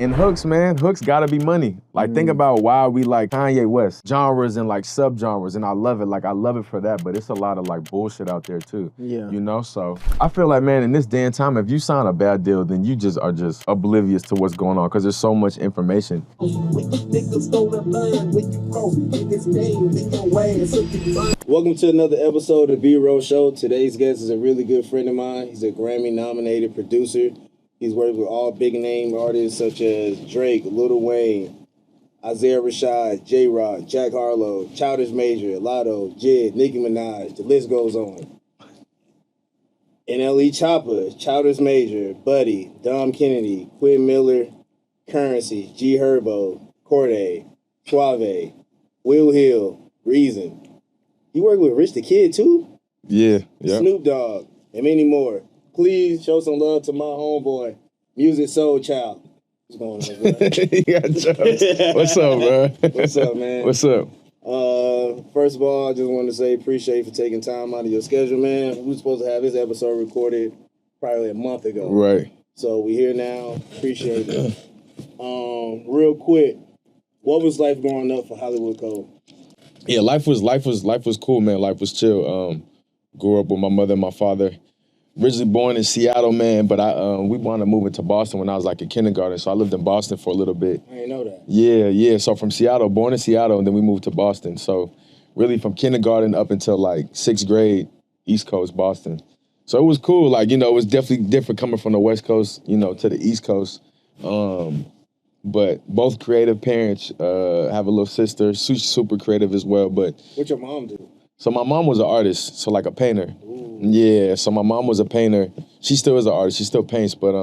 And hooks, man, hooks gotta be money. Like, think about why we like Kanye West, genres and like sub-genres, and I love it. Like, I love it for that, but it's a lot of like bullshit out there too. Yeah. You know, so I feel like, man, in this day and time, if you sign a bad deal, then you just are just oblivious to what's going on because there's so much information. Welcome to another episode of B-Roll Show. Today's guest is a really good friend of mine. He's a Grammy-nominated producer. He's worked with all big-name artists such as Drake, Lil Wayne, Isaiah Rashad, J-Rock, Jack Harlow, Childish Major, Lotto, Jid, Nicki Minaj. The list goes on. NLE Chopper, Childish Major, Buddy, Dom Kennedy, Quinn Miller, Currency, G Herbo, Cordae, Suave, Will Hill, Reason. You work with Rich the Kid too? Yeah. Snoop Dogg, and many more. Please show some love to my homeboy, Music Soul Child. What's going on, bro? What's up, bro? What's up, man? What's up? First of all, I just want to say appreciate you for taking time out of your schedule, man. We were supposed to have this episode recorded probably a month ago. Right. So we here now. Appreciate it. Real quick, what was life growing up for Hollywood Cole? Yeah, life was cool, man. Life was chill. Grew up with my mother and my father. Originally born in Seattle, man, but we wound up moving to Boston when I was like in kindergarten, so I lived in Boston for a little bit. I didn't know that. Yeah. So from Seattle, born in Seattle, and then we moved to Boston. So really from kindergarten up until like 6th grade, East Coast, Boston. So it was cool. Like, you know, it was definitely different coming from the West Coast, you know, to the East Coast. But both creative parents, have a little sister, super creative as well. But What your mom do? so my mom was an artist, so like a painter. Ooh. Yeah, so my mom was a painter. She still is an artist. She still paints, but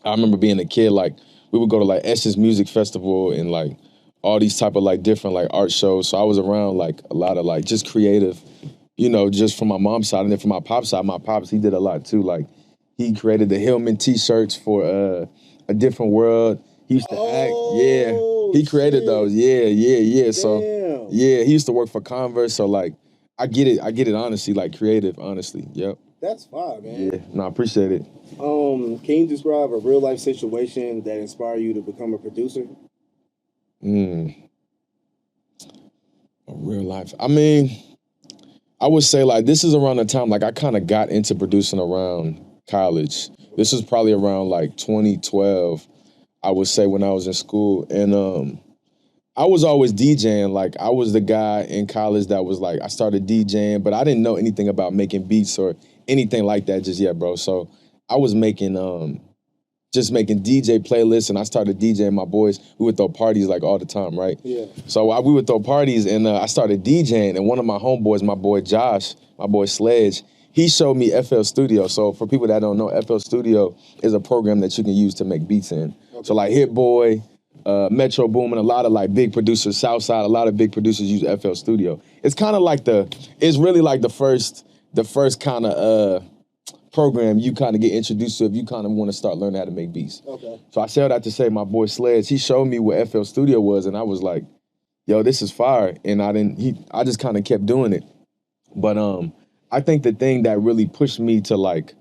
I remember being a kid, like we would go to like Essence Music Festival and like all these type of like different like art shows. So I was around like a lot of like just creative, you know, just from my mom's side. And then from my pop's side, my pops, he did a lot too. Like he created the Hillman t-shirts for A Different World. He used to act. Yeah, he created those. Yeah. So Damn. yeah, he used to work for Converse. So like, I get it honestly, like creative, honestly. Yep. That's fine, man. Yeah. No, I appreciate it. Can you describe a real life situation that inspired you to become a producer? A real life. I mean, I would say like this is around the time like I kind of got into producing around college. This was probably around like 2012. I would say when I was in school, and I was always DJing. Like I was the guy in college that was like I started DJing, but I didn't know anything about making beats or anything like that just yet, bro. So I was making just making DJ playlists, and I started DJing my boys. We would throw parties like all the time, right? Yeah. So we would throw parties, and I started DJing, and one of my homeboys, my boy Josh, my boy Sledge, he showed me FL Studio. So for people that don't know, FL Studio is a program that you can use to make beats in. Okay. So like Hit Boy, Metro Boomin, a lot of like big producers, Southside, a lot of big producers use FL Studio. It's kind of like it's really like the first kind of program you kind of get introduced to if you kind of want to start learning how to make beats. Okay. So I say all that to say my boy Sledge, he showed me what FL Studio was, and I was like, yo, this is fire. And I just kind of kept doing it. But I think the thing that really pushed me to like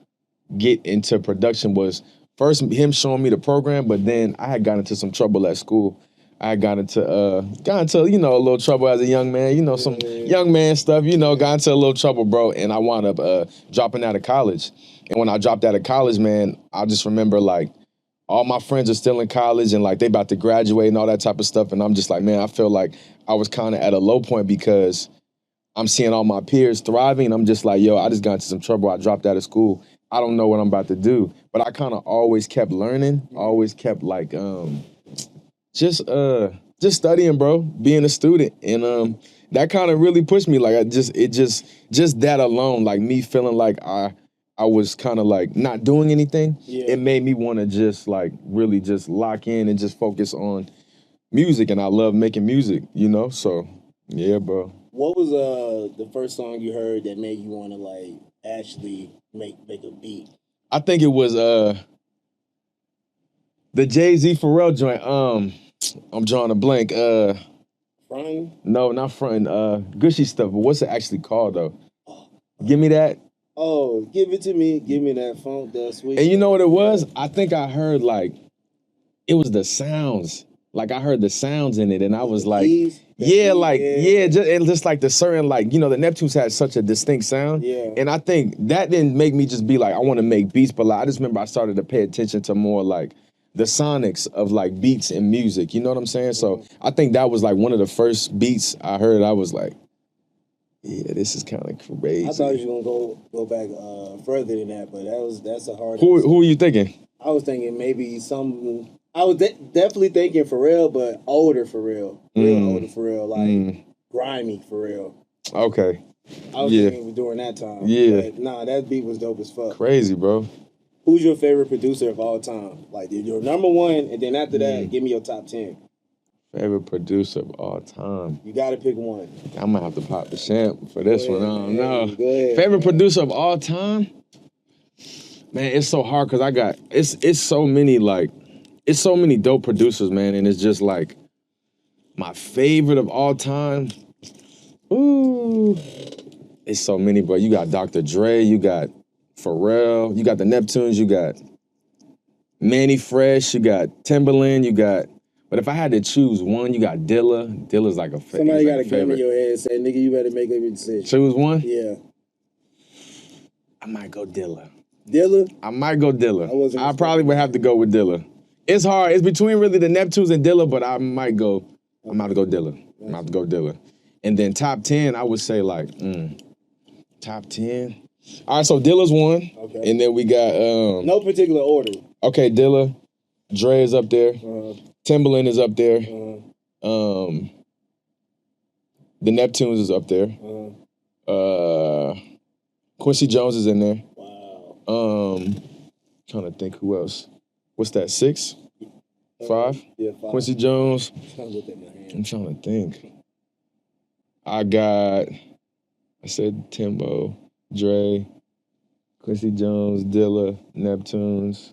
get into production was first him showing me the program, but then I had gotten into some trouble at school. I had got into you know, a little trouble as a young man, you know, some young man stuff, you know, got into a little trouble, bro, and I wound up dropping out of college. And when I dropped out of college, man, I just remember like all my friends are still in college and like they about to graduate and all that type of stuff, and I'm just like, man, I feel like I was kind of at a low point because I'm seeing all my peers thriving, and I'm just like, yo, I just got into some trouble. I dropped out of school. I don't know what I'm about to do. But I kind of always kept learning, always kept like just studying, bro, being a student. And that kind of really pushed me. Like just that alone, like me feeling like I was kind of like not doing anything. Yeah. It made me want to just like really just lock in and just focus on music. And I love making music, you know? So yeah, bro. What was the first song you heard that made you want to like actually make a beat? I think it was the Jay-Z Pharrell joint. I'm drawing a blank. Frontin'? No, not frontin'. Gushy stuff. But what's it actually called though? Give me that. Oh, give it to me. Give me that funk, that sweet. And you know what it was? I think I heard like it was the sounds. Like I heard the sounds in it, and I was like, Keys? just like the certain, like, you know, the Neptunes had such a distinct sound. Yeah. And I think that didn't make me just be like, I want to make beats, but like, I just remember I started to pay attention to more like the sonics of like beats and music. You know what I'm saying? So I think that was like one of the first beats I heard. I was like, yeah, this is kind of crazy. I thought you were gonna go back further than that, but that's a hard. Who are you thinking? I was thinking maybe some. I was definitely thinking Pharrell, but older Pharrell, older Pharrell, like grimy Pharrell. Okay. I was thinking during that time. Yeah. But nah, that beat was dope as fuck. Crazy, bro. Who's your favorite producer of all time? Like your number one, and then after that, give me your top 10. Favorite producer of all time. You gotta pick one. I might have to pop the champ for this one. I don't know. Go ahead. Favorite producer of all time? Man, it's so hard because it's so many it's so many dope producers, man, and it's just like my favorite of all time. Ooh, it's so many, bro. You got Dr. Dre, you got Pharrell, you got the Neptunes, you got Manny Fresh, you got Timbaland, you got. But if I had to choose one, you got Dilla. Dilla's like a favorite. Somebody got a gun in your head and say, "Nigga, you better make a decision." Choose one? Yeah. I might go Dilla. Dilla? I might go Dilla. I probably would have to go with Dilla. It's hard. It's between really the Neptunes and Dilla, but I might go. I'm about to go Dilla. I'm about to go Dilla. And then top 10, I would say like top 10. All right, so Dilla's one. Okay. And then we got no particular order. Okay, Dilla. Dre is up there. Timbaland is up there. The Neptunes is up there. Quincy Jones is in there. Wow. Trying to think who else. What's that? 6? 5? Yeah, 5. Quincy Jones. I'm trying to think. I said Timbo, Dre, Quincy Jones, Dilla, Neptunes.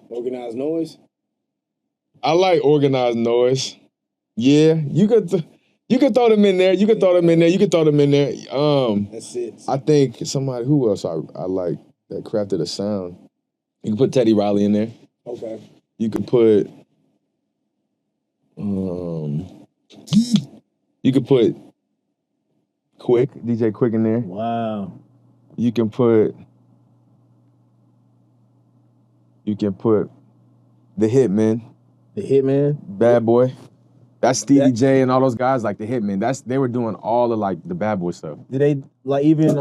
Organized Noise? I like Organized Noise. Yeah, you could throw them in there. You could throw them in there. That's it. I think somebody, who else I like that crafted a sound. You can put Teddy Riley in there. Okay. You could put Quick, DJ Quick in there. Wow. You can put the Hitman. The Hitman? Bad Boy. That's Stevie J and all those guys, like the Hitman. They were doing all of like the Bad Boy stuff. Did they like even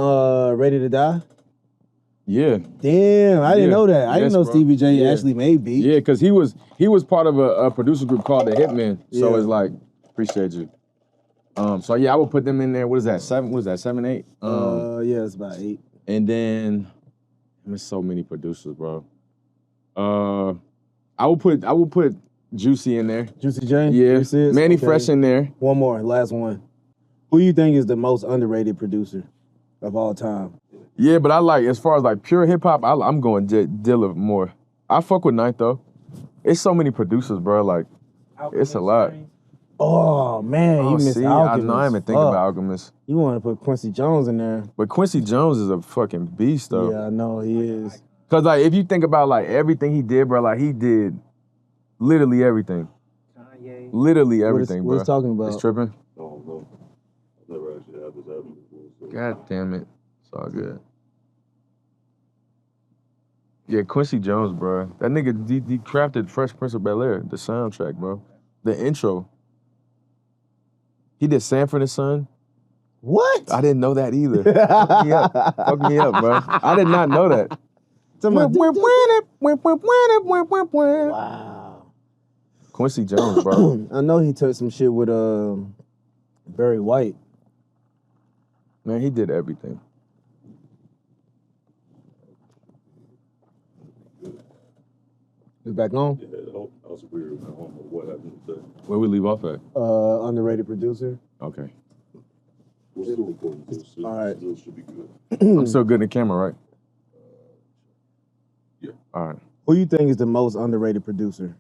Ready to Die? Yeah. Damn, I didn't know that. I didn't know Stevie J actually made beats. Yeah, because he was part of a producer group called the Hitman. So it's like, appreciate you. So yeah, I would put them in there. What is that? 7? What is that? 7, 8? Yeah, it's about 8. And then there's so many producers, bro. I will put Juicy in there. Juicy J? Yeah. Manny Fresh in there. One more, last one. Who you think is the most underrated producer of all time? Yeah, but I like, as far as like pure hip hop, I'm going Dilla more. I fuck with Ninth though. It's so many producers, bro. Like, it's a lot. Oh man, you missed Alchemist. I know, I didn't think about Alchemist. You want to put Quincy Jones in there. But Quincy Jones is a fucking beast though. Yeah, I know he is. Cause like if you think about like everything he did, bro, like he did literally everything. Kanye. Literally everything, what is talking about? It's tripping. Oh no, I've never actually had this happen before. So. God damn it, it's all good. Yeah, Quincy Jones, bro. That nigga, he crafted Fresh Prince of Bel-Air, the soundtrack, bro. The intro. He did Sanford and Son. What? I didn't know that either. Fuck me up, bro. I did not know that. Wow. Quincy Jones, bro. I know he took some shit with Barry White. Man, he did everything. Is back on? Yeah, that was weird. I don't know what happened with that. Where we leave off at? Underrated producer. Okay. We're still recording this. All right. Still should be good. I'm still good in the camera, right? Yeah. All right. Who you think is the most underrated producer?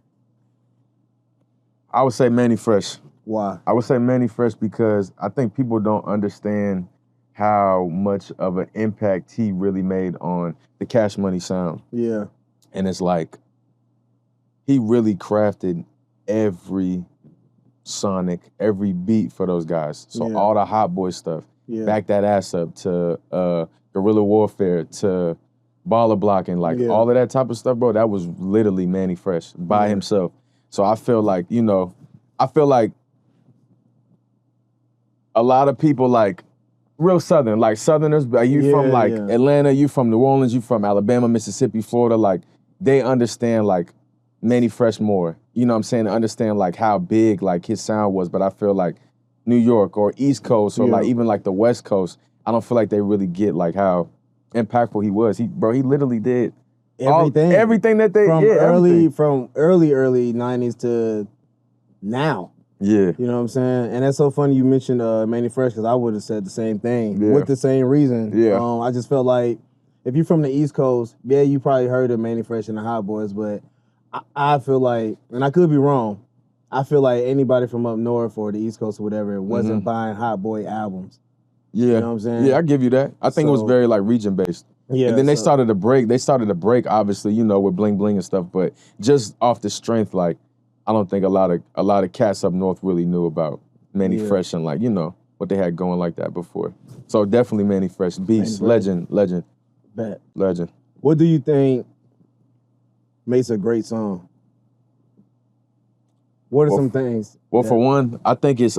I would say Manny Fresh. Why? I would say Manny Fresh because I think people don't understand how much of an impact he really made on the Cash Money sound. Yeah. And it's like, he really crafted every sonic, every beat for those guys. So all the Hot Boy stuff, Back That Ass Up, to Guerrilla Warfare, to Baller Blocking, like all of that type of stuff, bro, that was literally Manny Fresh by himself. So I feel like, you know, a lot of people like real Southern, like Southerners, you from like Atlanta, you from New Orleans, you from Alabama, Mississippi, Florida, like they understand like Manny Fresh more. You know what I'm saying? They understand like how big like his sound was, but I feel like New York or East Coast or like even like the West Coast, I don't feel like they really get like how impactful he was. He literally did everything that they from early 90s to now. Yeah. You know what I'm saying? And that's so funny you mentioned Manny Fresh, because I would have said the same thing with the same reason. Yeah. I just felt like if you're from the East Coast, you probably heard of Manny Fresh and the Hot Boys, but I feel like, and I could be wrong, I feel like anybody from up north or the East Coast or whatever wasn't buying Hot Boy albums. Yeah. You know what I'm saying? Yeah, I give you that. I think it was very like region based. Yeah. And then they started to break. They started to break, obviously, you know, with Bling Bling and stuff, but just off the strength, like, I don't think a lot of cats up north really knew about Manny Fresh and like, you know, what they had going like that before. So definitely Manny Fresh, beast, legend. Bet. Legend. What do you think makes a great song? What are some things? Well, for one, I think it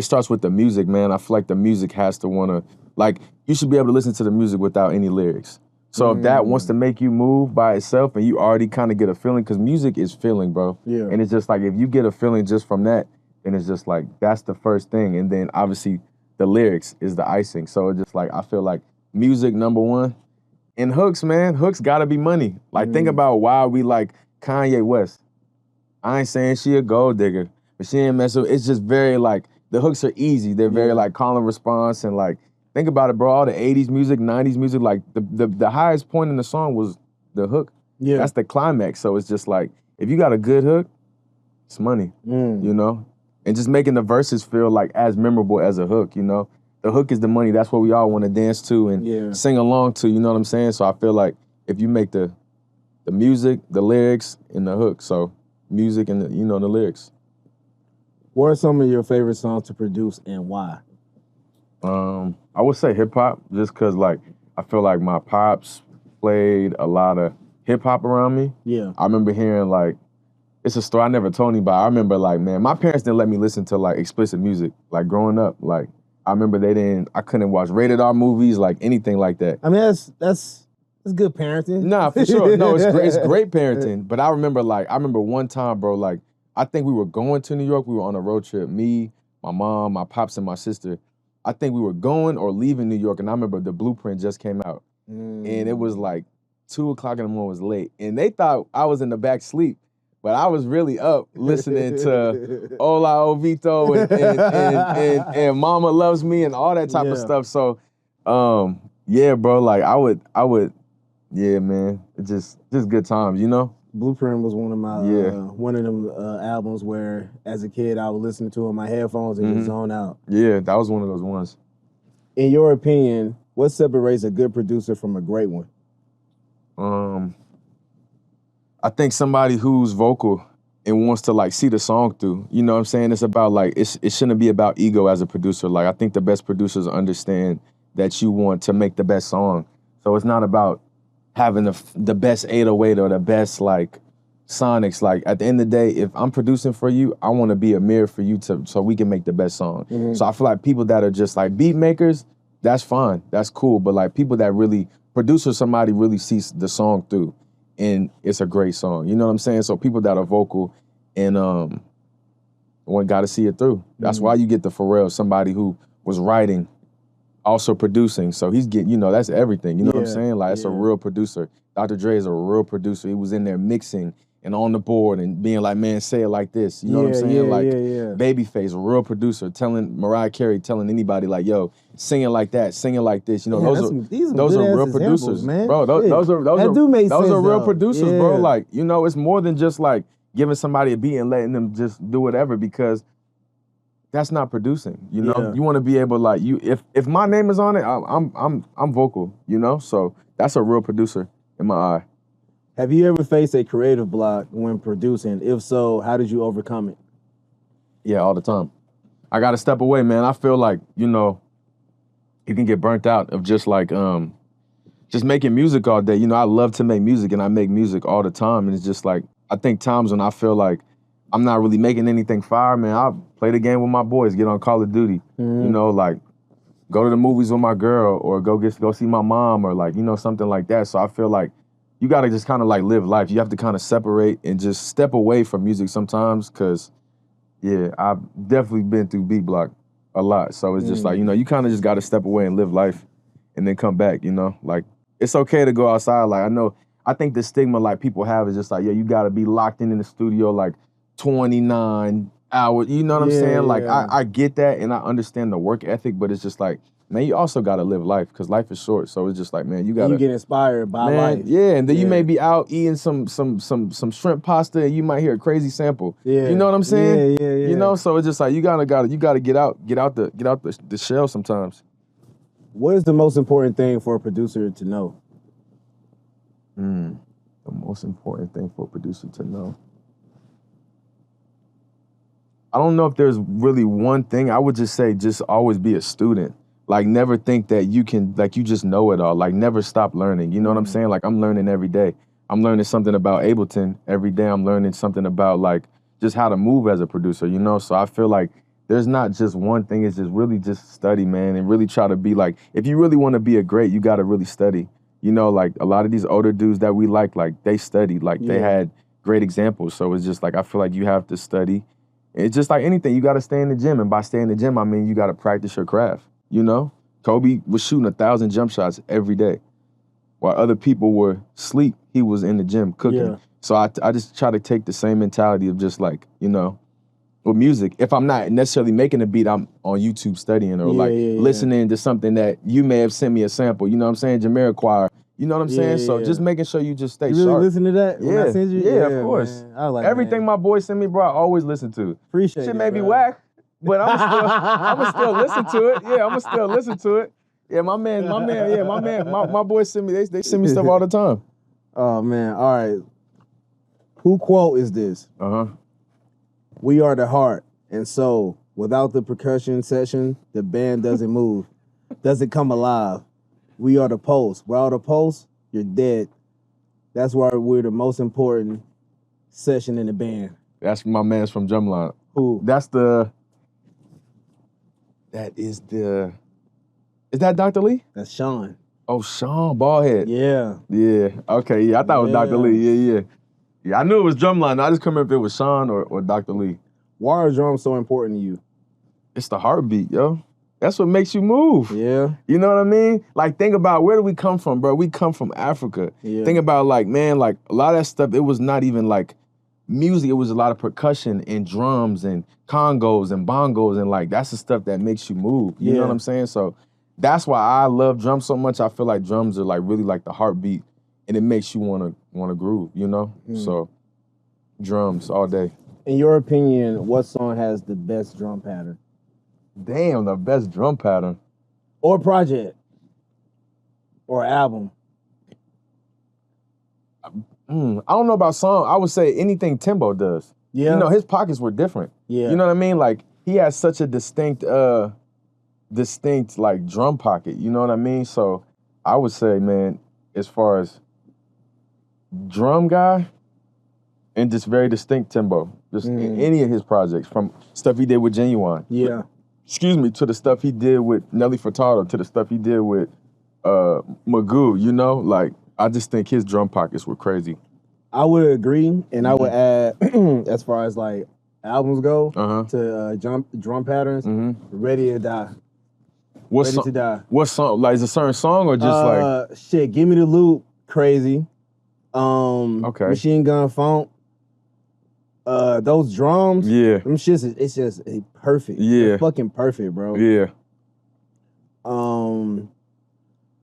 starts with the music, man. I feel like the music has to wanna, like, you should be able to listen to the music without any lyrics. So if that wants to make you move by itself and you already kind of get a feeling, because music is feeling, bro. Yeah. And it's just like, if you get a feeling just from that, then it's just like, that's the first thing. And then obviously the lyrics is the icing. So it's just like, I feel like music, number one. And hooks, man, hooks gotta be money. Like, think about why we like Kanye West. I ain't saying she a gold digger, but she ain't mess with, it's just very like, the hooks are easy. They're very like call and response, and like, think about it, bro. All the 80s music, 90s music, like the highest point in the song was the hook. Yeah. That's the climax. So it's just like, if you got a good hook, it's money, you know? And just making the verses feel like as memorable as a hook, you know? The hook is the money. That's what we all want to dance to and sing along to, you know what I'm saying? So I feel like if you make the music, the lyrics, and the hook, so music and, the lyrics. What are some of your favorite songs to produce and why? I would say hip hop, just cause like I feel like my pops played a lot of hip hop around me. Yeah. I remember hearing like, it's a story I never told anybody. I remember like, man, my parents didn't let me listen to like explicit music. Like growing up, like I remember I couldn't watch rated R movies, like anything like that. I mean, that's good parenting. Nah, for sure. No, it's great parenting. But I remember one time, bro, like I think we were going to New York. We were on a road trip. Me, my mom, my pops, and my sister. I think we were going or leaving New York, and I remember The Blueprint just came out. And it was like 2 o'clock in the morning, was late. And they thought I was in the back sleep, but I was really up listening to Hola Ovito and Mama Loves Me and all that type of stuff. So, yeah, bro, like I would, yeah, man, it's just good times, you know? Blueprint was one of my one of them albums where, as a kid, I would listen to it in my headphones and just zone out. Yeah, that was one of those ones. In your opinion, what separates a good producer from a great one? I think somebody who's vocal and wants to like see the song through. You know what I'm saying? It's about like it shouldn't be about ego as a producer. Like I think the best producers understand that you want to make the best song. So it's not about having the best 808 or the best like sonics. Like at the end of the day, if I'm producing for you, I want to be a mirror for you so we can make the best song. So I feel like people that are just like beat makers, that's fine, that's cool. But like people that really somebody really sees the song through, and it's a great song. You know what I'm saying? So people that are vocal and got to see it through. That's why you get the Pharrell, somebody who was writing, also producing. So he's getting, that's everything. You know what I'm saying? Like, it's a real producer. Dr. Dre is a real producer. He was in there mixing and on the board and being like, man, say it like this. You know what I'm saying? Babyface, a real producer, Mariah Carey telling anybody like, yo, sing it like that, sing it like this. Those are real producers, man. Bro, those are real producers, bro. Like, it's more than just like giving somebody a beat and letting them just do whatever, because that's not producing, you want to be able, like, if my name is on it, I'm vocal, so that's a real producer in my eye. Have you ever faced a creative block when producing? If so, how did you overcome it? Yeah, all the time. I gotta step away, man. I feel like, you know, you can get burnt out of just like just making music all day. You know, I love to make music and I make music all the time. And it's just like, I think times when I feel like I'm not really making anything fire, man, I'll play the game with my boys, get on Call of Duty. Mm-hmm. You know, like go to the movies with my girl or go see my mom or like, you know, something like that. So I feel like you gotta just kind of like live life. You have to kind of separate and just step away from music sometimes, cause yeah, I've definitely been through beat block a lot. So it's just like, you know, you kind of just gotta step away and live life and then come back, you know? Like, it's okay to go outside. Like, I think the stigma like people have is just like, yeah, you gotta be locked in the studio like 29 hours. You know what I'm saying? Like, I get that and I understand the work ethic, but it's just like, man, you also gotta live life because life is short. So it's just like, man, you gotta. You get inspired by life. Yeah, and then you may be out eating some shrimp pasta and you might hear a crazy sample. Yeah. You know what I'm saying? Yeah. You know, so it's just like you gotta get out the shell sometimes. What is the most important thing for a producer to know? The most important thing for a producer to know. I don't know if there's really one thing. I would just say just always be a student. Like never think that you can, like you just know it all. Like never stop learning. You know what I'm saying? Like I'm learning every day. I'm learning something about Ableton every day. I'm learning something about like just how to move as a producer, you know? So I feel like there's not just one thing. It's just really just study, man, and really try to be like, if you really want to be a great, you got to really study. You know, like a lot of these older dudes that we like they studied, like they had great examples. So it's just like, I feel like you have to study. It's just like anything. You got to stay in the gym. And by staying in the gym, I mean, you got to practice your craft. You know, Kobe was shooting 1,000 jump shots every day. While other people were asleep, he was in the gym cooking. Yeah. So I just try to take the same mentality of just like, you know, with music. If I'm not necessarily making a beat, I'm on YouTube studying or listening to something that you may have sent me a sample. You know what I'm saying? Jamiroquai. You know what I'm saying? So just making sure you just stay you really sharp. Listen to that? Yeah, When I send you? yeah, of course. Man. I like everything my boys send me, bro. I always listen to. Appreciate Shit it, may be bro. whack, but I'ma still listen to it. Yeah, I'ma still listen to it. Yeah, my boys send me. They send me stuff all the time. Oh man, all right. Who quote is this? We are the heart and soul. Without the percussion section, the band doesn't move, doesn't come alive. We are the pulse. Without the pulse, you're dead. That's why we're the most important session in the band. That's my man's from Drumline. Who? Is that Dr. Lee? That's Sean. Oh, Sean Ballhead. Yeah. Yeah. Okay. Yeah, I thought it was Dr. Lee. Yeah. Yeah, I knew it was Drumline. I just couldn't remember if it was Sean or Dr. Lee. Why are drums so important to you? It's the heartbeat, yo. That's what makes you move. Yeah. You know what I mean? Like, think about where do we come from, bro? We come from Africa. Yeah. Think about, like, man, like, a lot of that stuff, it was not even, like, music. It was a lot of percussion and drums and congos and bongos and, like, that's the stuff that makes you move. You know what I'm saying? So that's why I love drums so much. I feel like drums are, like, really, like, the heartbeat, and it makes you want to groove, you know? So drums all day. In your opinion, what song has the best drum pattern? Damn, the best drum pattern. Or project. Or album. I don't know about song. I would say anything Timbo does. Yeah. You know, his pockets were different. Yeah. You know what I mean? Like, he has such a distinct like drum pocket. You know what I mean? So I would say, man, as far as drum guy, and just very distinct Timbo. Just in any of his projects, from stuff he did with Genuine. Yeah. To the stuff he did with Nelly Furtado, to the stuff he did with Magoo, you know? Like, I just think his drum pockets were crazy. I would agree, and I would add, as far as, like, albums go, to drum patterns, Ready to Die. Ready to Die. What song? Like, is it a certain song or just like? Shit, Give Me the Loop, crazy. Machine Gun Funk. Those drums, them shits, it's just perfect. Yeah. They're fucking perfect, bro. Yeah.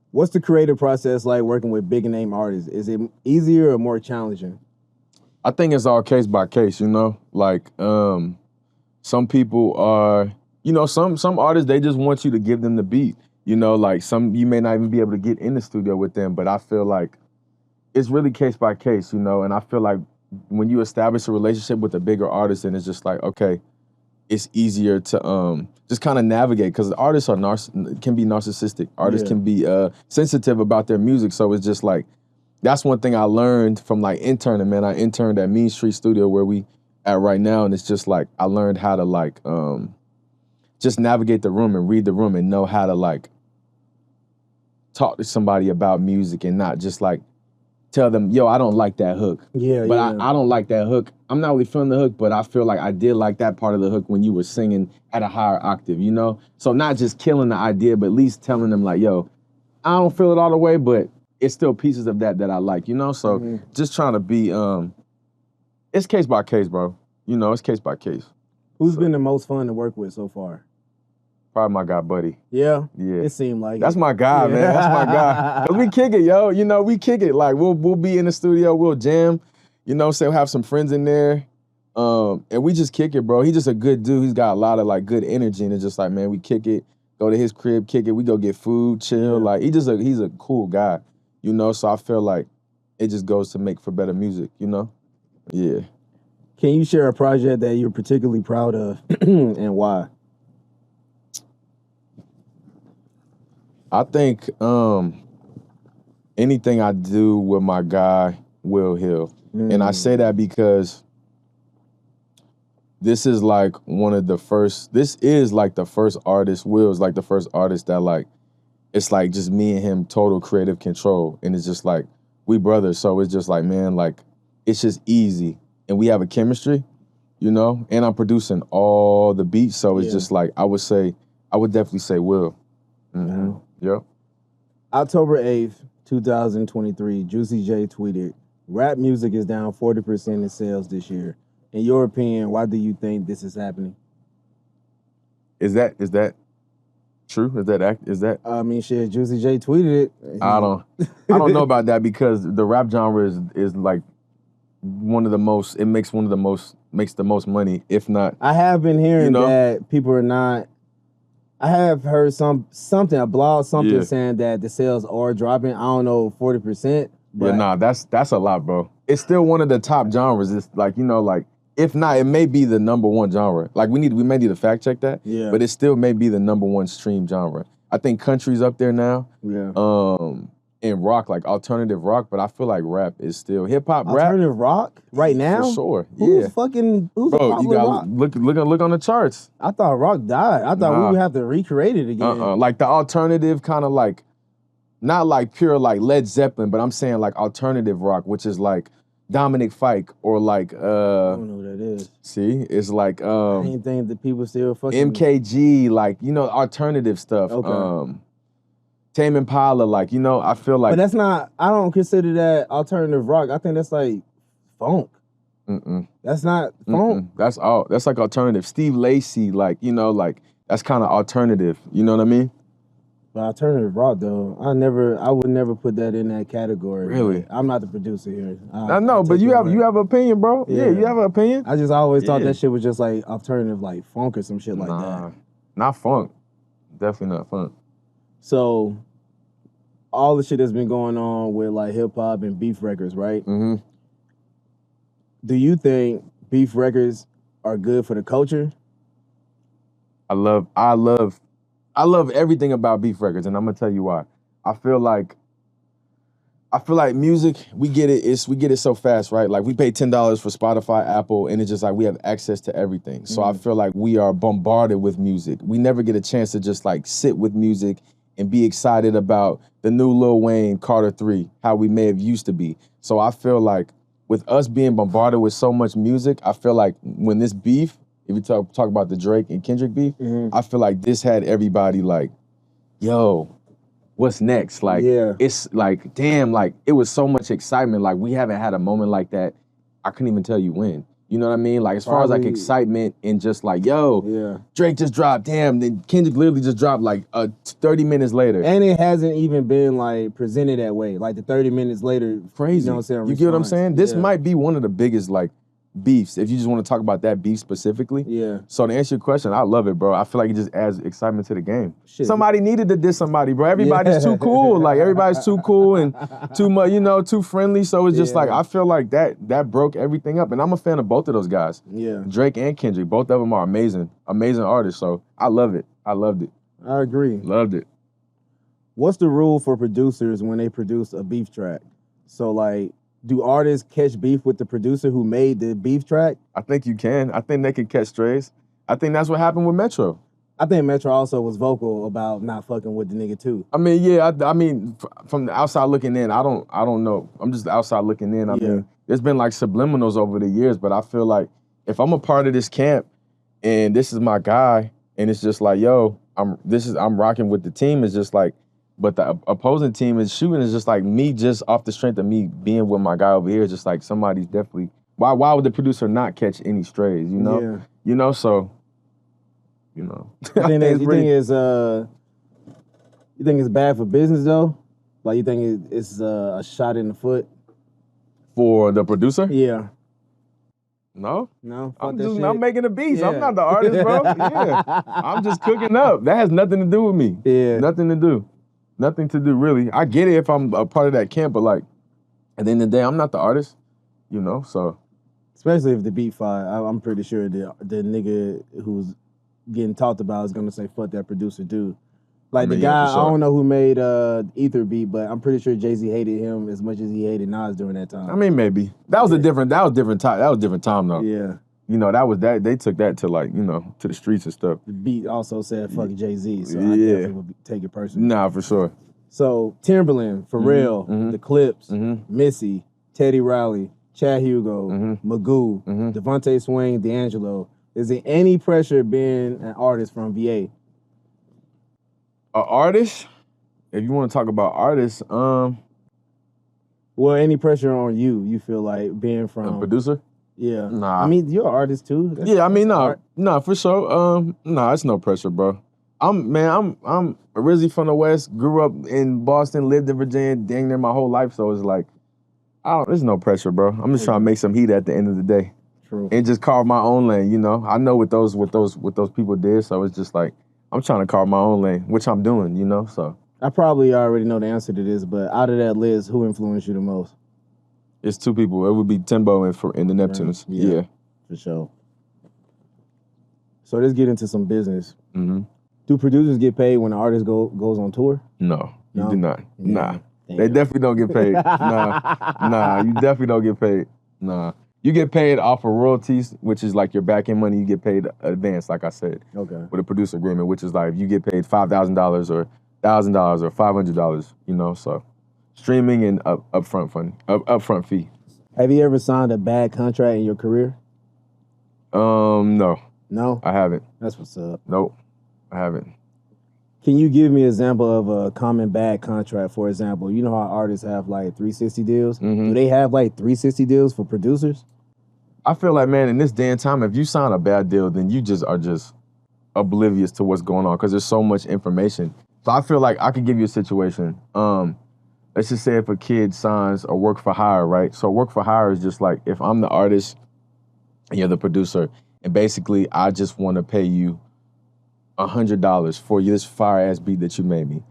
What's the creative process like working with big name artists? Is it easier or more challenging? I think it's all case by case, you know? Like, some people are, you know, some artists, they just want you to give them the beat. You know, like you may not even be able to get in the studio with them, but I feel like it's really case by case, you know, and I feel like when you establish a relationship with a bigger artist, then it's just like, okay, it's easier to just kind of navigate, because artists are can be narcissistic. Artists can be sensitive about their music, so it's just like, that's one thing I learned from like interning, man. I interned at Mean Street Studio where we at right now, and it's just like I learned how to like just navigate the room and read the room and know how to like talk to somebody about music and not just like tell them, yo, I don't like that hook. But I don't like that hook. I'm not really feeling the hook, but I feel like I did like that part of the hook when you were singing at a higher octave, you know? So not just killing the idea, but at least telling them like, yo, I don't feel it all the way, but it's still pieces of that I like, you know? So just trying to be, it's case by case, bro. You know, it's case by case. Who's been the most fun to work with so far? Probably my guy, Buddy. Yeah? Yeah. It seemed like That's my guy, man. That's my guy. 'Cause we kick it, yo. You know, we kick it. Like, we'll be in the studio, we'll jam. You know, say we'll have some friends in there. And we just kick it, bro. He's just a good dude. He's got a lot of, like, good energy. And it's just like, man, we kick it. Go to his crib, kick it. We go get food, chill. Like, he's a cool guy, you know? So I feel like it just goes to make for better music, you know? Yeah. Can you share a project that you're particularly proud of and why? I think anything I do with my guy, Will Hill. And I say that because this is like the first artist, Will's like the first artist that like, it's like just me and him, total creative control. And it's just like, we brothers. So it's just like, man, like, it's just easy. And we have a chemistry, you know? And I'm producing all the beats. So it's just like, I would definitely say Will. Mm-hmm. Yep. October 8th, 2023, Juicy J tweeted, rap music is down 40% in sales this year. In your opinion, why do you think this is happening? Is that true? Is that? I mean, shit, Juicy J tweeted it. I don't know about that, because the rap genre is like makes the most money, if not. I have been hearing that people are not. I have heard a blog saying that the sales are dropping. I don't know, 40%. But yeah, nah, that's a lot, bro. It's still one of the top genres. It's like, you know, like, if not, it may be the number one genre. Like, we may need to fact check that. Yeah. But it still may be the number one stream genre. I think country's up there now. Yeah. And rock, like alternative rock, but I feel like rap is still hip-hop rap. Alternative rock right now? For sure. Who's bro, you gotta look on the charts. I thought rock died. I thought we would have to recreate it again. Like the alternative kind of like, not like pure like Led Zeppelin, but I'm saying like alternative rock, which is like Dominic Fike or like I don't know what that is. See, it's like I didn't think that people still fucking MKG, like, you know, alternative stuff. Okay. Tame Impala, like, you know, I feel like. But that's not, I don't consider that alternative rock. I think that's like funk. That's not funk. That's like alternative. Steve Lacy, like, you know, like, that's kind of alternative. You know what I mean? But alternative rock, though, I would never put that in that category. Really? I'm not the producer here. I know, but you have an opinion, bro. Yeah, you have an opinion. I just always thought that shit was just like alternative, like funk or some shit like that. Not funk. Definitely not funk. So, all the shit that's been going on with like hip hop and beef records, right? Mm-hmm. Do you think beef records are good for the culture? I love everything about beef records, and I'm gonna tell you why. I feel like music, we get it so fast, right? Like, we pay $10 for Spotify, Apple, and it's just like we have access to everything. So I feel like we are bombarded with music. We never get a chance to just like sit with music and be excited about the new Lil Wayne, Carter 3, how we may have used to be. So I feel like with us being bombarded with so much music, I feel like when this beef, if we talk about the Drake and Kendrick beef, I feel like this had everybody like, yo, what's next? Like, it's like, damn, like, it was so much excitement. Like, we haven't had a moment like that. I couldn't even tell you when. You know what I mean? Like, as far as like excitement and just like, yo, Drake just dropped, damn, then Kendrick literally just dropped like 30 minutes later. And it hasn't even been like presented that way. Like the 30 minutes later, crazy. You know what I'm saying? You get what I'm saying? This might be one of the biggest like beefs, if you just want to talk about that beef specifically. Yeah. So to answer your question, I love it, bro. I feel like it just adds excitement to the game. Shit. Somebody needed to diss somebody, bro. Everybody's too cool. Like, everybody's too cool and too much, too friendly. So it's just like, I feel like that broke everything up. And I'm a fan of both of those guys. Yeah. Drake and Kendrick, both of them are amazing artists. So I love it. I loved it. I agree. Loved it. What's the rule for producers when they produce a beef track? So, like, do artists catch beef with the producer who made the beef track? I think you can. I think they can catch strays. I think that's what happened with Metro. I think Metro also was vocal about not fucking with the nigga too. I mean, yeah. I mean, from the outside looking in, I don't know. I'm just outside looking in. I mean, there's been like subliminals over the years, but I feel like if I'm a part of this camp and this is my guy, and it's just like, yo, I'm rocking with the team. It's just like, but the opposing team is shooting. Is just like me, just off the strength of me being with my guy over here. Just like somebody's definitely. Why would the producer not catch any strays? Yeah. So. You think it's bad for business though? Like, you think it's a shot in the foot For the producer? Yeah. No. I'm making the beats. Yeah. I'm not the artist, bro. Yeah. I'm just cooking up. That has nothing to do with me. Yeah. Nothing to do, really. I get it if I'm a part of that camp, but like, at the end of the day, I'm not the artist, so. Especially if the beat fire, I'm pretty sure the nigga who's getting talked about is gonna say, fuck that producer dude. Like, the guy, sure. I don't know who made Ether beat, but I'm pretty sure Jay-Z hated him as much as he hated Nas during that time. I mean, maybe. That was different time. That was a different time though. Yeah. They took that to like, to the streets and stuff. The beat also said fuck Jay-Z, so I definitely would take it personally. Nah, for sure. So Timberland, Pharrell, The Clips, Missy, Teddy Riley, Chad Hugo, Magoo, Devontae Swain, D'Angelo. Is there any pressure being an artist from VA? An artist? If you want to talk about artists, well, any pressure on you? You feel like being from a producer? Yeah. Nah. I mean, you're an artist too. Nah, for sure. It's no pressure, bro. I'm originally from the West, grew up in Boston, lived in Virginia, dang near my whole life. So it's like, there's no pressure, bro. I'm just trying to make some heat at the end of the day. True. And just carve my own lane, I know what those people did, so it's just like I'm trying to carve my own lane, which I'm doing, so. I probably already know the answer to this, but out of that list, who influenced you the most? It's two people. It would be Timbo and the Neptunes. Yeah. For sure. So let's get into some business. Mm-hmm. Do producers get paid when an artist goes on tour? No, you do not. Yeah. Nah. Damn. They definitely don't get paid. Nah, you definitely don't get paid. Nah. You get paid off of royalties, which is like your back-end money. You get paid advance, like I said. Okay. With a producer agreement, which is like you get paid $5,000 or $1,000 or $500, so streaming and upfront fee. Have you ever signed a bad contract in your career? No. No? I haven't. That's what's up. Nope, I haven't. Can you give me an example of a common bad contract? For example, you know how artists have like 360 deals? Mm-hmm. Do they have like 360 deals for producers? I feel like, man, in this day and time, if you sign a bad deal, then you just are just oblivious to what's going on because there's so much information. So I feel like I could give you a situation. Let's just say if a kid signs a work for hire, right? So work for hire is just like if I'm the artist and you're the producer, and basically I just want to pay you $100 for this fire-ass beat that you made me.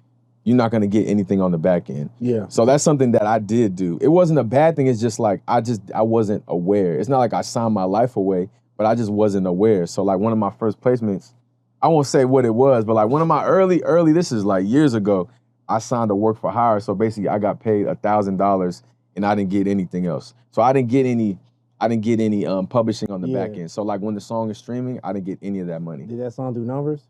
You're not gonna get anything on the back end. Yeah. So that's something that I did do. It wasn't a bad thing. It's just like I wasn't aware. It's not like I signed my life away, but I just wasn't aware. So like one of my first placements, I won't say what it was, but like one of my early, this is like years ago, I signed a work for hire. So basically I got paid $1,000 and I didn't get anything else. So I didn't get any publishing on the back end. So like when the song is streaming, I didn't get any of that money. Did that song do numbers?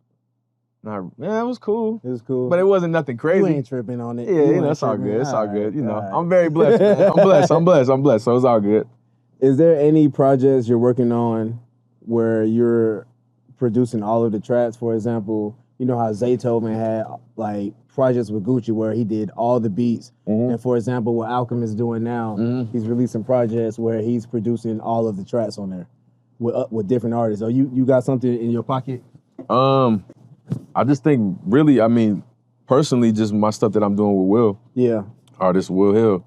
Nah, yeah, it was cool. It was cool. But it wasn't nothing crazy. You ain't tripping on it. Yeah, that's all good. It's all good. I'm very blessed, man. I'm blessed. So it's all good. Is there any projects you're working on where you're producing all of the tracks? For example, you know how Zaytoven had like projects with Gucci where he did all the beats. Mm-hmm. And for example, what Alchemist is doing now, he's releasing projects where he's producing all of the tracks on there with different artists. So you got something in your pocket? I just think really, I mean, personally, just my stuff that I'm doing with Will. Yeah. Artist Will Hill.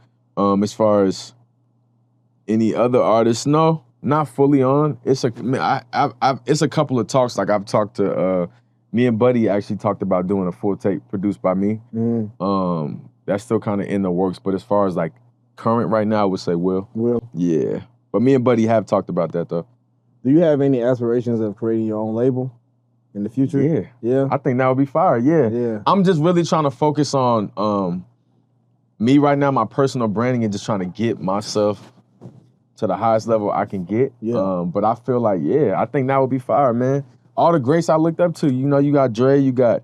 As far as any other artists, no. Not fully on. It's it's a couple of talks. Like I've talked to me and Buddy actually talked about doing a full tape produced by me. That's still kind of in the works. But as far as like current right now, I would say Will. Yeah. But me and Buddy have talked about that though. Do you have any aspirations of creating your own label in the future? Yeah. I think that would be fire. Yeah. I'm just really trying to focus on me right now, my personal branding, and just trying to get myself to the highest level I can get. But I feel like, I think that would be fire, man. All the greats I looked up to, you know, you got Dre, you got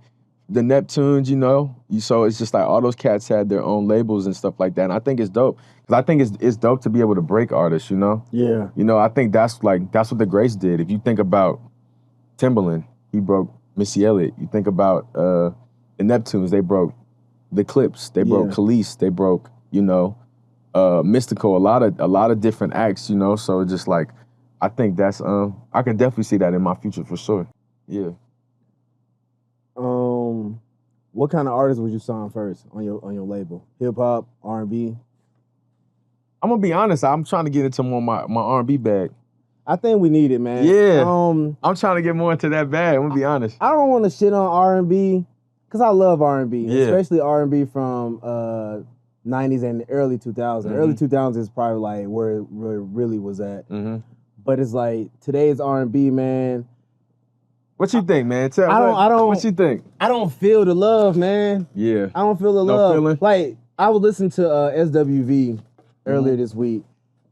the Neptunes, you know. So it's just like all those cats had their own labels and stuff like that. And I think it's dope. Because I think it's dope to be able to break artists, you know? Yeah. You know, I think that's what the greats did. If you think about Timbaland, he broke Missy Elliott. You think about the Neptunes, they broke the Clips. They broke Khalees. They broke, you know, Mystical, a lot of different acts, you know. So it's just like, I think that's I can definitely see that in my future for sure. Yeah. What kind of artists would you sign first on your label? Hip hop, R&B? I'm gonna be honest. I'm trying to get into more my R&B bag. I think we need it, man. Yeah. I'm trying to get more into that bag. I'm gonna be honest. I don't want to shit on R&B because I love R&B, especially R&B from 90s and the early 2000s. Early 2000s is probably like where it really was at. But it's like today's R&B, man. What you think, man? What you think? I don't feel the love, man. Yeah. I don't feel the love. Feeling? Like, I was listening to SWV earlier this week,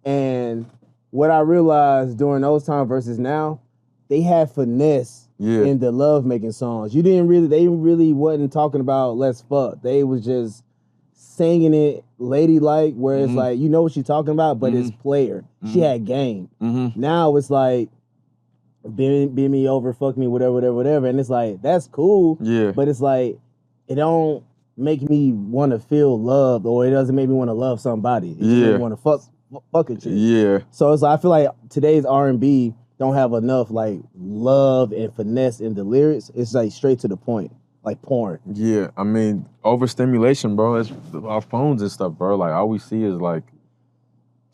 and what I realized during those times versus now, they had finesse in the love-making songs. They really wasn't talking about let's fuck. They was just singing it ladylike, where it's like, you know what she's talking about, but it's player. She had game. Now it's like, bend me over, fuck me, whatever. And it's like, that's cool. Yeah. But it's like, it don't make me want to feel loved, or it doesn't make me want to love somebody. It just make me want to fuck a chick. Yeah. So it's like, I feel like today's R&B don't have enough like love and finesse in the lyrics. It's like straight to the point, like porn. Yeah. I mean, overstimulation, bro. It's our phones and stuff, bro. Like all we see is like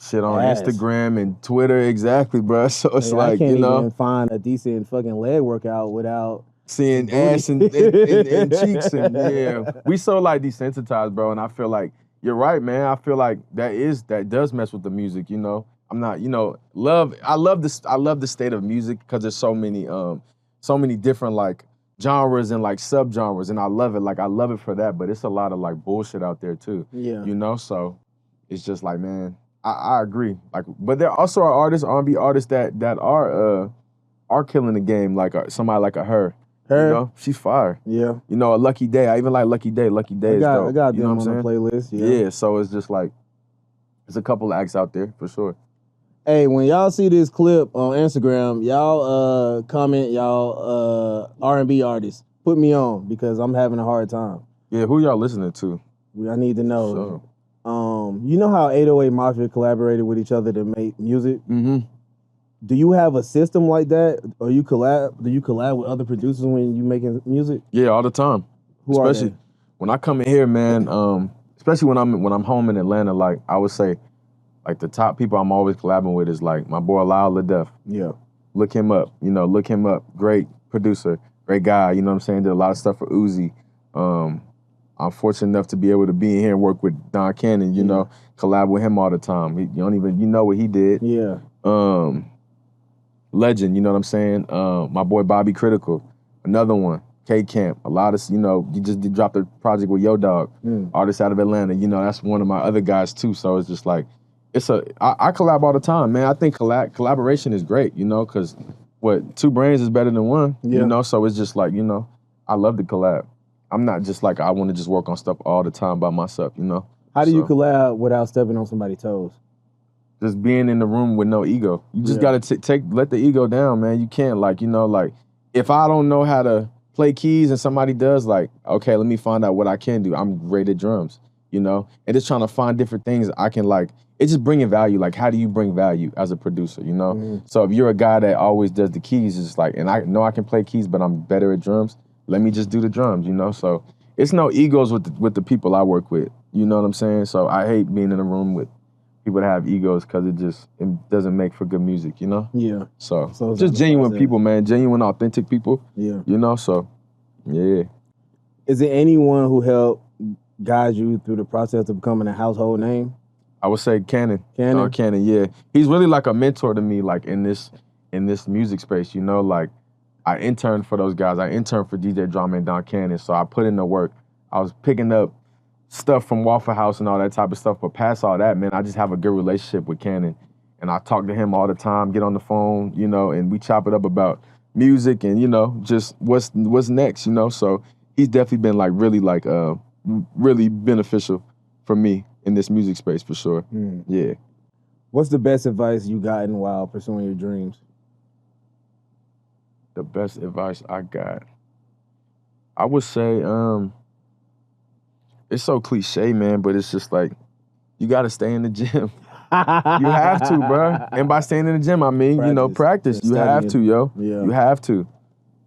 shit on Instagram and Twitter, exactly, bro. So it's like, I can't you know, even find a decent fucking leg workout without seeing ass and cheeks, and we so like desensitized, bro. And I feel like you're right, man. I feel like that does mess with the music, you know. I'm not, you know, I love the state of music because there's so many different like genres and like subgenres, and I love it. Like I love it for that, but it's a lot of like bullshit out there too. Yeah. You know, so it's just like, man, I agree. Like, but there also are artists, R&B artists that are killing the game. Like somebody like her. You know, she's fire. Yeah. You know, a Lucky Day. I even like Lucky Day. Lucky Day is dope. I got you them know on the playlist. Yeah. So it's just like, there's a couple of acts out there for sure. Hey, when y'all see this clip on Instagram, y'all comment y'all R&B artists. Put me on because I'm having a hard time. Yeah, who y'all listening to? I need to know. Sure. You know how 808 Mafia collaborated with each other to make music? Do you have a system like that, or do you collab with other producers when you making music? Yeah, all the time. Especially when I come in here, man. Especially when I'm home in Atlanta. Like I would say, like the top people I'm always collabing with is like my boy Lyle LaDeath. Yeah, look him up. You know, look him up. Great producer, great guy. You know what I'm saying? Did a lot of stuff for Uzi. I'm fortunate enough to be able to be in here and work with Don Cannon. You know, collab with him all the time. You know what he did. Yeah. Legend, you know what I'm saying? My boy Bobby Critical, another one. K-Camp, a lot of, you know, you just dropped a project with Yo Dog, artist out of Atlanta. You know, that's one of my other guys too. So it's just like, I collab all the time, man. I think collaboration is great, you know, because two brains is better than one, you know? So it's just like, you know, I love to collab. I'm not just like, I want to just work on stuff all the time by myself, you know? How do you collab without stepping on somebody's toes? Just being in the room with no ego. You just gotta let the ego down, man. You can't, like, you know, like, if I don't know how to play keys and somebody does, like, okay, let me find out what I can do. I'm great at drums, you know? And just trying to find different things I can, like, it's just bringing value. Like, how do you bring value as a producer, you know? So if you're a guy that always does the keys, it's just like, and I know I can play keys, but I'm better at drums, let me just do the drums, you know? So it's no egos with the people I work with, you know what I'm saying? So I hate being in a room with people that have egos because it doesn't make for good music, you know? Yeah. So it's just the genuine process. people, man. Genuine, authentic people, Yeah. you know? So, yeah. Is there anyone who helped guide you through the process of becoming a household name? I would say Cannon. Cannon? Cannon, yeah. He's really like a mentor to me, like in this music space, you know? Like, I interned for those guys. I interned for DJ Drama and Don Cannon, so I put in the work. I was picking up stuff from Waffle House and all that type of stuff, but past all that, man, I just have a good relationship with Cannon. And I talk to him all the time, get on the phone, you know, and we chop it up about music and, you know, just what's next, you know? So he's definitely been like really beneficial for me in this music space for sure. Yeah. What's the best advice you gotten while pursuing your dreams? The best advice I got, I would say, it's so cliche, man, but it's just like, you gotta stay in the gym. You have to, bro. And by staying in the gym, I mean, you know, practice. You have to, yo. Yeah. You have to.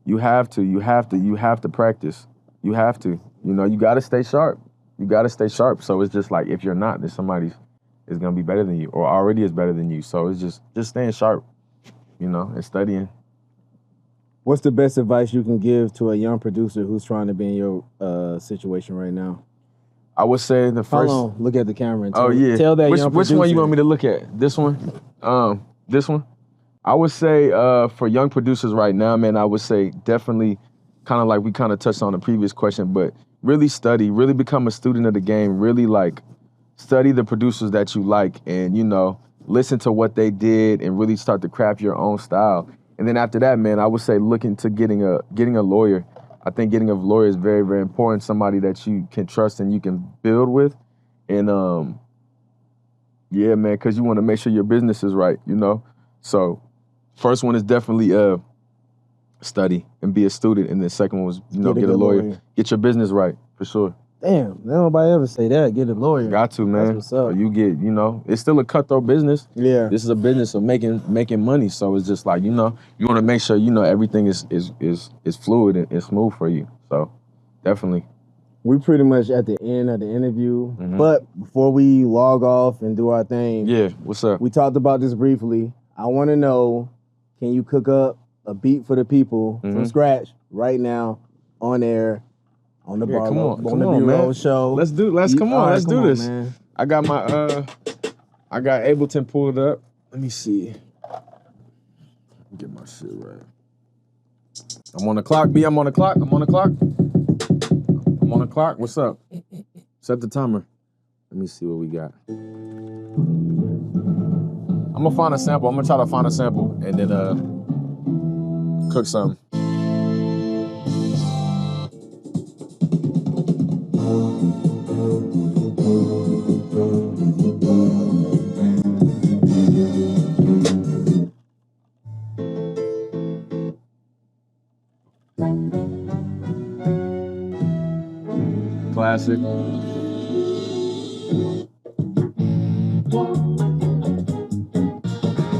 You have to practice. You have to. You know, you gotta stay sharp. You gotta stay sharp. So it's just like, if you're not, then somebody is gonna be better than you or already is better than you. So it's just staying sharp, you know, and studying. What's the best advice you can give to a young producer who's trying to be in your situation right now? I would say the first. Hold on, look at the camera and tell that which young producer. Which one you want me to look at? This one? This one? I would say for young producers right now, man, I would say definitely kind of like we kind of touched on the previous question, but really study, really become a student of the game, really like study the producers that you like and, you know, listen to what they did and really start to craft your own style. And then after that, man, I would say look into getting a lawyer. I think getting a lawyer is very, very important, somebody that you can trust and you can build with. And yeah, man, because you want to make sure your business is right, you know? So first one is definitely study and be a student. And the second one was, you know, get a lawyer. Get your business right, for sure. Damn, nobody ever say that. Get a lawyer. Got to, man. That's what's up. So you get, you know, it's still a cutthroat business. Yeah. This is a business of making money. So it's just like, you know, you want to make sure, you know, everything is fluid and smooth for you. So definitely. We pretty much at the end of the interview. But before we log off and do our thing. Yeah, what's up? We talked about this briefly. I want to know, can you cook up a beat for the people from scratch right now on air? On the Barlow, on the B-Roll show. Let's do this. Man. I got my I got Ableton pulled up. Let me see. Get my shit right. I'm on the clock, B. I'm on the clock. What's up? Set the timer. Let me see what we got. I'm gonna find a sample. I'm gonna try to find a sample and then cook something. Classic.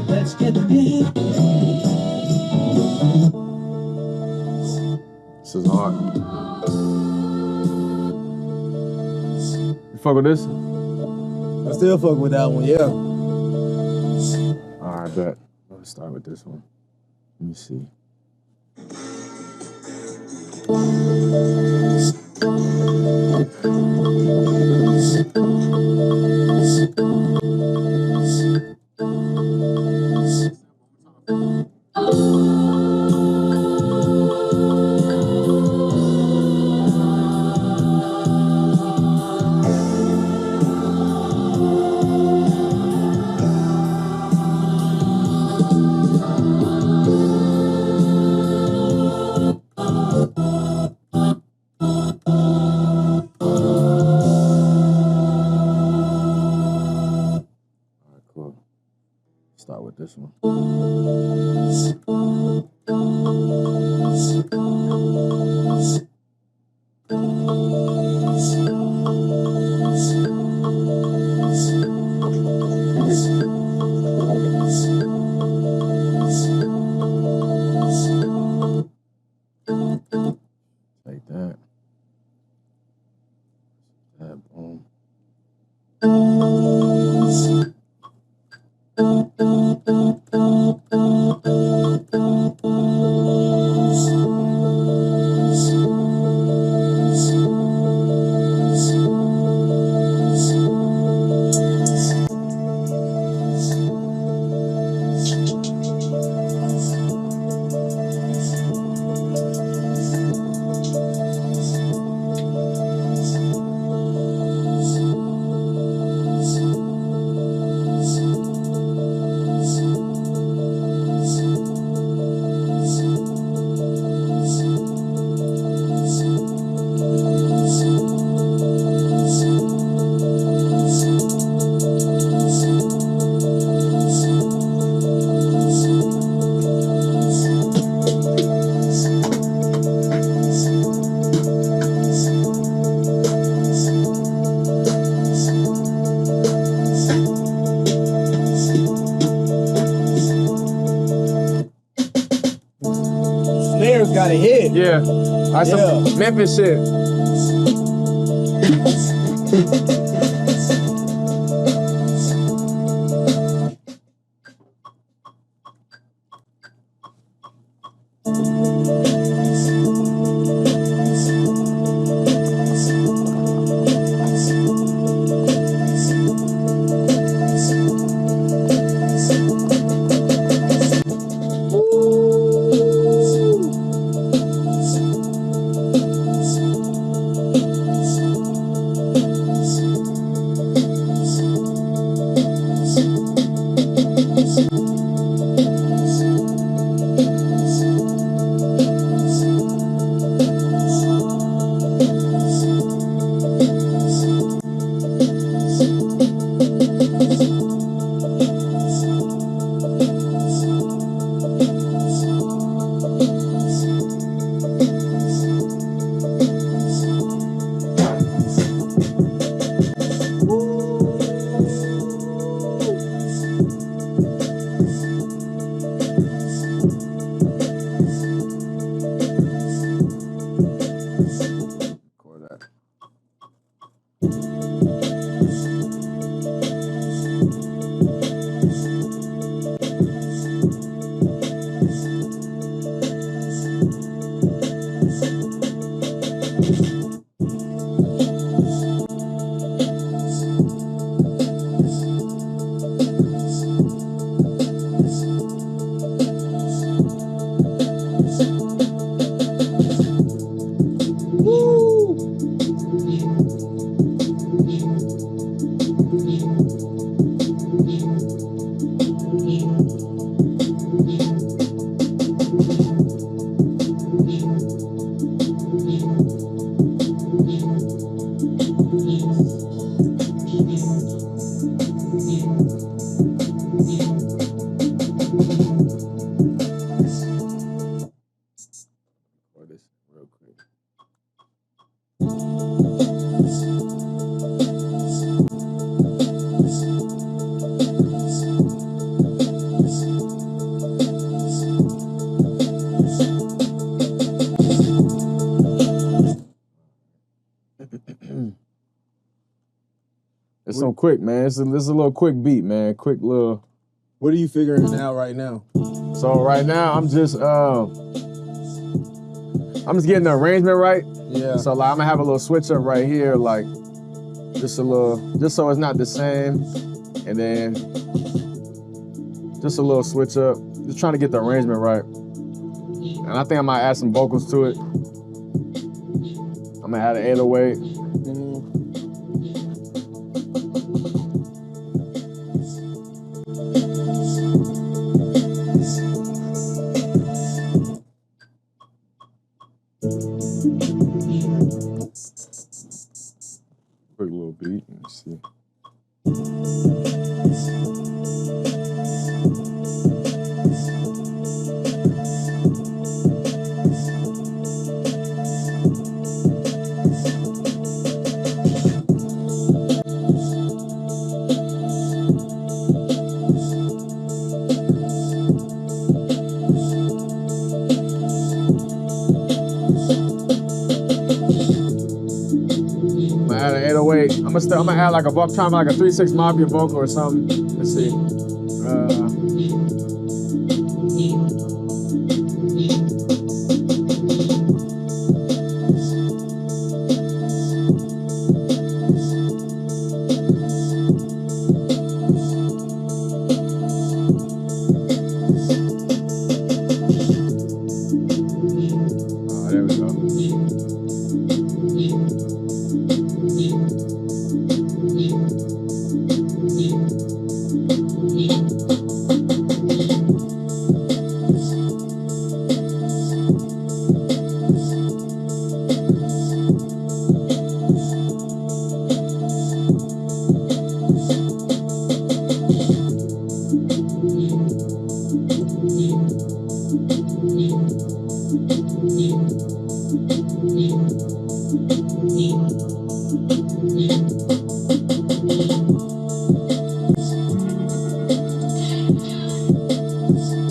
Let's get it. This is hard. You fuck with this? I still fuck with that one, yeah. All right, bet. Let's start with this one. Let me see. Start with this one. Like that. That, boom. just got a hit. Yeah. That's some Memphis shit. It's some quick, man. It's a little quick beat, man. Quick little. What are you figuring out right now? So right now I'm just getting the arrangement right. Yeah. So like I'm gonna have a little switch up right here, like just so it's not the same, and then just a little switch up. Just trying to get the arrangement right. And I think I might add some vocals to it. I'm gonna add an 808. Quick little beat. Let's see. Add an 808. I'm gonna add like a vocal, trying like a 3-6 Mafia vocal or something. Let's see. There we go.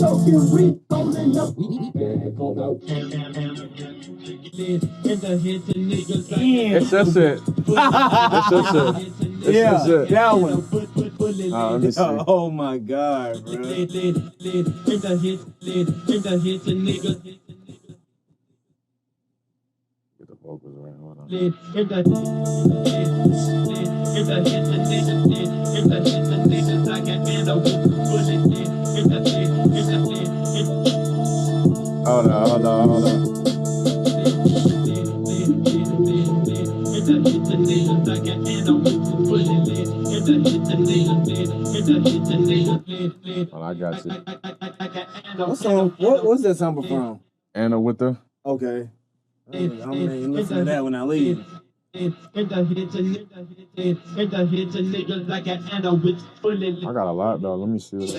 Smoking weed, rolling up. It's just it. It's just it. It's Yeah, just it. that one. Let me see. Oh my God, bro. Get the vocals right. Hold on. Hold on. Well, I got you. What's that sample from? Anna with the. Okay. I'm gonna listen to that when I leave. I got a lot though. Let me see what.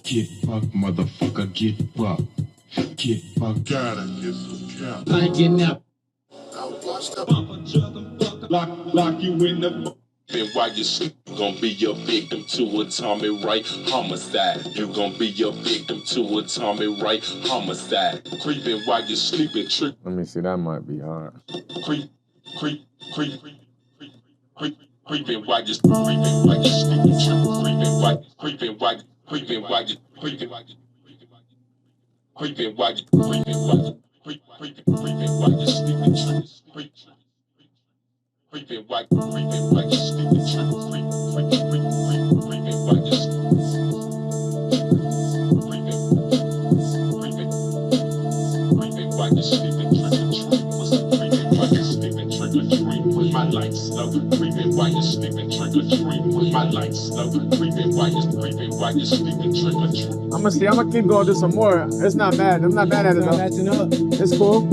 Get fucked, motherfucker, get fucked. Get fucked. Gotta get some count. Blanking out. Lock you in the. And while you sleep, you gon' be a victim to atomic right homicide. You gon' be a victim to atomic right homicide. Creeping while you sleeping, trick. Let me see. That might be hard. Creeping while you sleeping, creeping while you sleeping. Creeping white, creeping white, sleeping, creeping white, creeping white, sleeping, sleeping, trick or treat with my lights slow. Creeping while you're sleeping, trick or treat with my lights slow. Creeping while you're sleeping, trick or treat. I'm gonna keep going to some more. It's not bad. I'm not mad at it though. It's cool.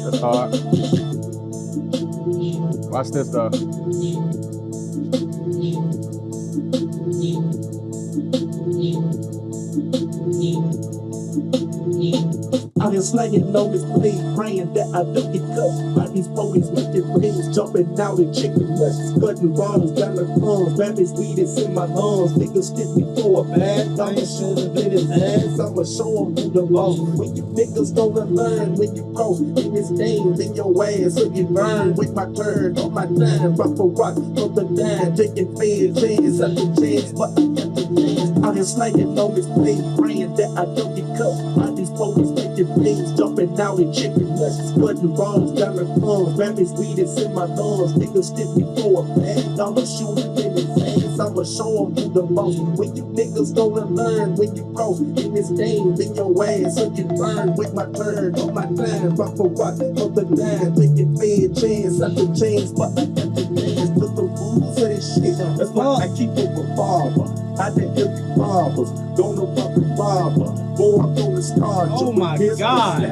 That's hard. Watch this though. I been slanging on this blade, praying that I don't get cut by these police making brains, jumping out in chicken nuts, cutting bombs down the crumbs, rabbits weeding in my lungs, niggas stick me for a bag, I'ma shoot him in his ass, I'ma show him who the boss. When you niggas gonna learn, when you cross in this game, in your ass, so you burn with my turn, on my time, rock for rock, on the dime, taking fans, at the chance, but I got the chance. I been slanging on this blade, praying that I don't get cut by these police making brains, jumping out in chicken nuts, cutting bombs down the crumbs, rabbits weeding in my lungs, niggas stick me for a bag, I'ma shoot him in his ass, I'ma show him who the boss. When you niggas gonna learn, when you cross in this game, in your ass, so you burn with my turn, on my time, rock for rock, on the dime, taking fair chance, at the chance, but I got the chance, put the rules of this shit, that's why I keep a revolver, I did every barbers, gonna rock the barber, boy, I'm gonna start. Oh my God.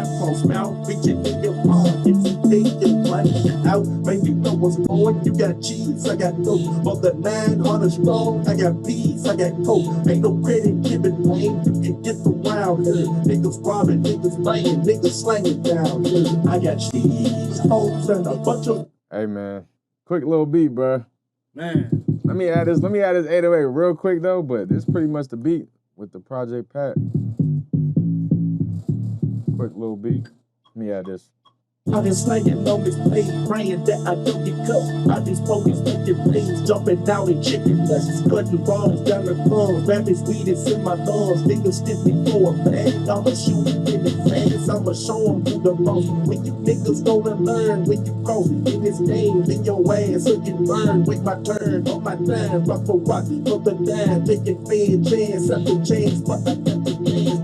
Reaching in your pockets, take your money out, man, you know what's going, you got cheese, I got dope, on the 900 strong, I got peas, I got coke, ain't no credit giving lane, you can get the wild here, niggas robbing, niggas banging, niggas slanging down here, I got cheese, hoes, and a bunch of. Hey man, quick little beat, bro. Man. Let me add this 808 real quick though, but this pretty much the beat with the Project Pat. Quick little beat. Let me add this. I been slanging on this blade, praying that I don't get cut by these police making brains, jumping out in chicken nuts, cutting bombs down the crumbs, rabbits weeding in my lungs, niggas stick me for a bag, I'ma shoot him in his ass, I'ma show him who the boss. When you niggas gonna learn, when you cross in this game, in your ass, so you burn with my turn, on my time, rock for rock, on the dime, taking fair chance, at the chance, but I got the chance.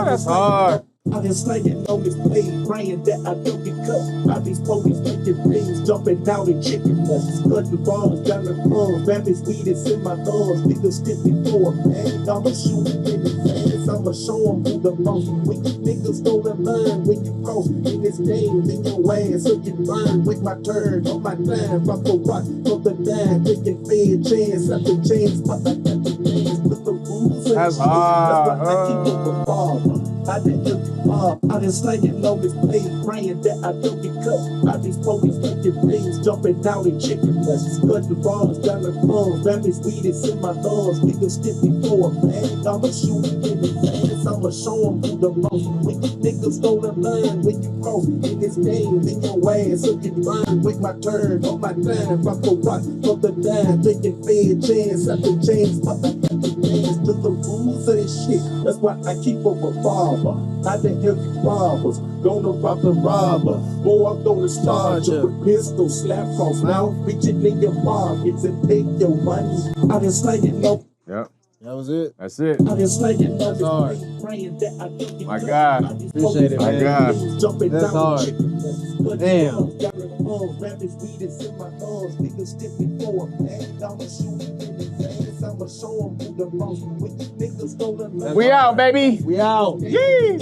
That's hard. I've been slanging on this blade, praying that I don't get cut by these police making rings, jumping out in chicken nuts, cutting balls down the plums, rapping weed is in my lungs, niggas stiffy for a bag, I'ma shoot it in the face, I'ma show them who the most wicked niggas gonna learn when you cross in this game, in your ass, so you burn with my turn, on my time, rock the rock, from the dime, taking fair chance after chance, but I got the chance, with the rules and That's shit, that's why I hard. keep up with father. I done slanging on this blade, praying that I don't get cut by these police making rings, jumping out in chicken nuts, cutting balls down the plums, rapping weed is in my lungs, niggas stiffy for a bag, I'ma shoot it in the face, I'ma show them who the most wicked niggas gonna learn when you cross in this game, in your ass, so you burn with my turn, on my time, rock the rock, from the dime, taking fair chance after chance, but I got the dance to the rules of this shit, that's why I keep up with father. I done heavy robbers, gonna rob the robber. Boy, I'm gonna charge you with pistols, slap cross mouth, reaching in your pockets and take your money. I done slanging low. Yep, That was it. that's it. I done slanging low. That's hard. Praying that I don't get My cut God. by these Appreciate it, police man. making rings, jumping That's down hard. chicken nuts, Damn. got the plums, rapping weed is in my lungs, niggas stiffy for a bag, I'ma shoot it in the face, I'ma show them who the most wicked niggas gonna learn. We out, baby. We out. Yee.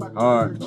All Hard.